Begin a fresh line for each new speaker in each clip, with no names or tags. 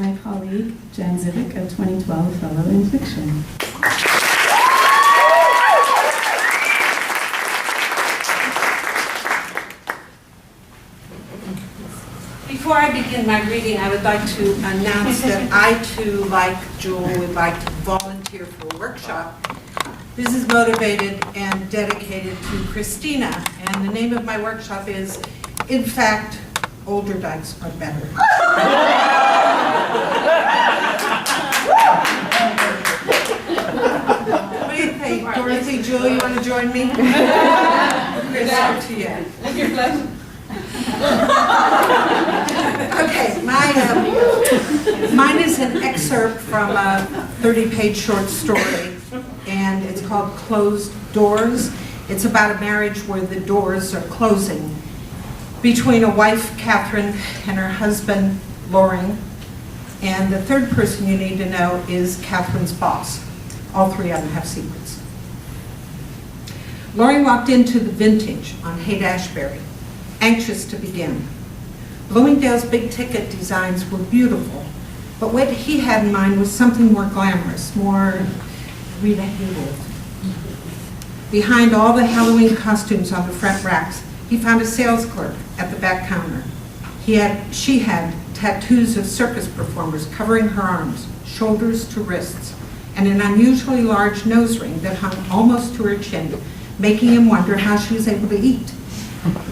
my colleague, Jan Zivic, a 2012 Fellow in Fiction.
Before I begin my reading, I would like to announce that I too, like Jewel, would like to volunteer for a workshop. This is motivated and dedicated to Christina, and the name of my workshop is, in fact, Older Dykes Are Better. What do you think? Dorothy, Jewel, you want to join me? Chris, up to you.
Your pleasure.
Okay, mine is an excerpt from a 30-page short story, and it's called Closed Doors. It's about a marriage where the doors are closing between a wife, Catherine, and her husband, Loring, and the third person you need to know is Catherine's boss. All three of them have secrets. Loring walked into the Vintage on Haight-Ashbury, anxious to begin. Bloomingdale's big-ticket designs were beautiful, but what he had in mind was something more glamorous, more Rita Hayworth. Behind all the Halloween costumes on the front racks, he found a sales clerk at the back counter. She had tattoos of circus performers covering her arms, shoulders to wrists, and an unusually large nose ring that hung almost to her chin, making him wonder how she was able to eat.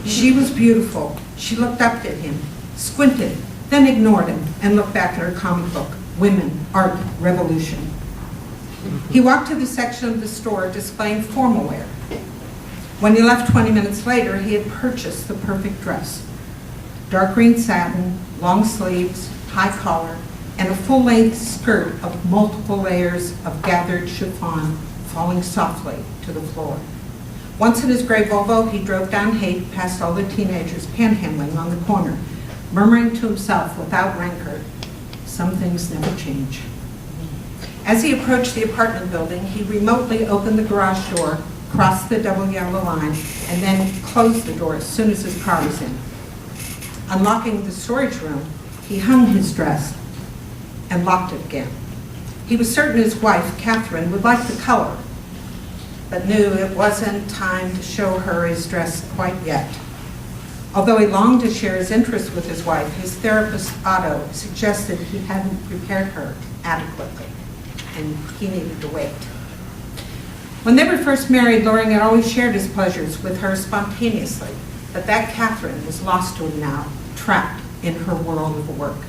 She was beautiful. She looked up at him, squinted, then ignored him, and looked back at her comic book, Women, Art, Revolution. He walked to the section of the store displaying formal wear. When he left 20 minutes later, he had purchased the perfect dress. Dark green satin, long sleeves, high collar, and a full-length skirt of multiple layers of gathered chiffon falling softly to the floor. Once in his gray Volvo, he drove down Haight past all the teenagers panhandling on the corner, murmuring to himself without rancor, "Some things never change." As he approached the apartment building, he remotely opened the garage door, crossed the double yellow line, and then closed the door as soon as his car was in. Unlocking the storage room, he hung his dress and locked it again. He was certain his wife, Catherine, would like the color, but knew it wasn't time to show her his dress quite yet. Although he longed to share his interest with his wife, his therapist, Otto, suggested he hadn't prepared her adequately, and he needed to wait. When they were first married, Loring had always shared his pleasures with her spontaneously, but that Catherine was lost to him now, trapped in her world of work.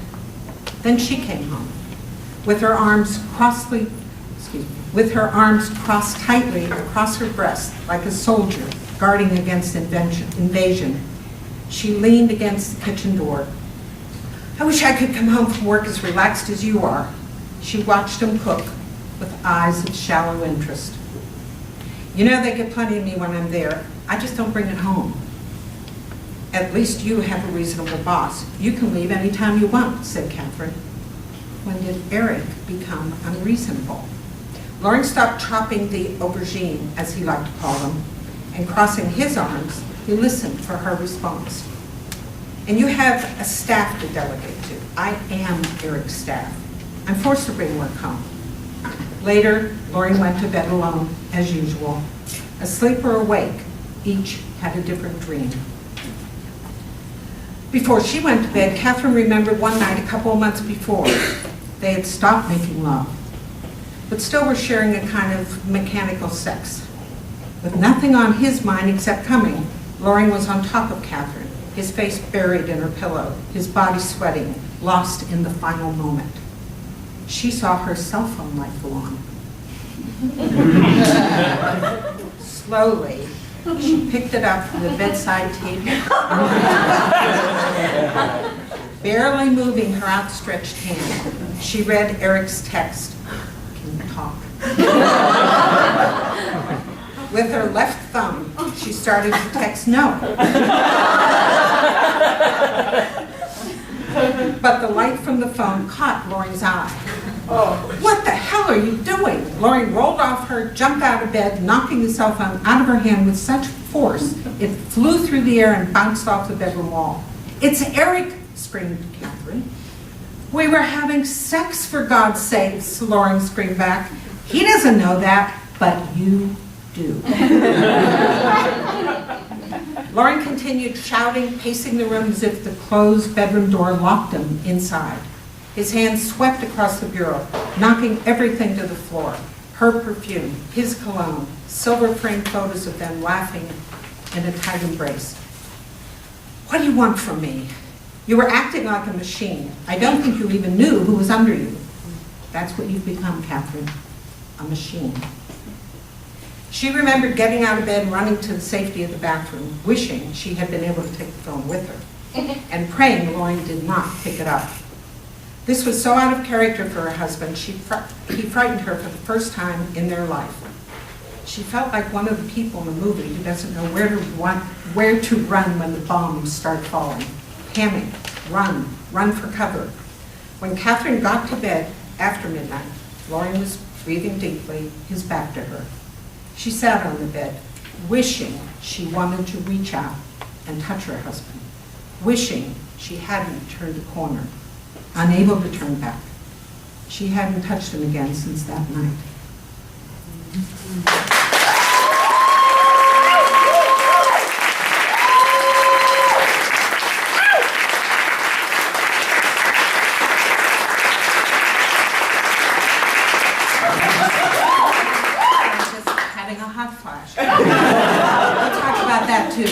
Then she came home, with her arms crossed tightly across her breast, like a soldier guarding against invasion. She leaned against the kitchen door. "I wish I could come home from work as relaxed as you are." She watched him cook with eyes of shallow interest. "You know they get plenty of me when I'm there. I just don't bring it home." "At least you have a reasonable boss. You can leave any time you want," said Catherine. When did Eric become unreasonable? Loring stopped chopping the aubergine, as he liked to call them, and crossing his arms, he listened for her response. "And you have a staff to delegate to. I am Eric's staff. I'm forced to bring work home." Later, Loring went to bed alone, as usual. Asleep or awake, each had a different dream. Before she went to bed, Catherine remembered one night a couple of months before. They had stopped making love, but still were sharing a kind of mechanical sex. With nothing on his mind except coming, Loring was on top of Catherine, his face buried in her pillow, his body sweating, lost in the final moment. She saw her cell phone light go on. Slowly, she picked it up from the bedside table. Barely moving her outstretched hand, she read Eric's text. "Can you talk?" With her left thumb, she started to text no. But the light from the phone caught Loring's eye. "Oh, what the hell are you doing?" Loring rolled off her, jumped out of bed, knocking the cell phone out of her hand with such force it flew through the air and bounced off the bedroom wall. "It's Eric!" screamed Catherine. "We were having sex, for God's sakes," Lauren screamed back. "He doesn't know that, but you do." Lauren continued shouting, pacing the room as if the closed bedroom door locked him inside. His hands swept across the bureau, knocking everything to the floor. Her perfume, his cologne, silver-framed photos of them laughing in a tight embrace. "What do you want from me? You were acting like a machine. I don't think you even knew who was under you." "That's what you've become, Catherine, a machine." She remembered getting out of bed and running to the safety of the bathroom, wishing she had been able to take the phone with her, and praying Lauren did not pick it up. This was so out of character for her husband, he frightened her for the first time in their life. She felt like one of the people in a movie who doesn't know where to run when the bombs start falling. Panic, run for cover. When Catherine got to bed after midnight, Lauren was breathing deeply, his back to her. She sat on the bed, wishing she wanted to reach out and touch her husband, wishing she hadn't turned a corner, unable to turn back. She hadn't touched him again since that night. I'm just having a hot flash. We'll talk about that too.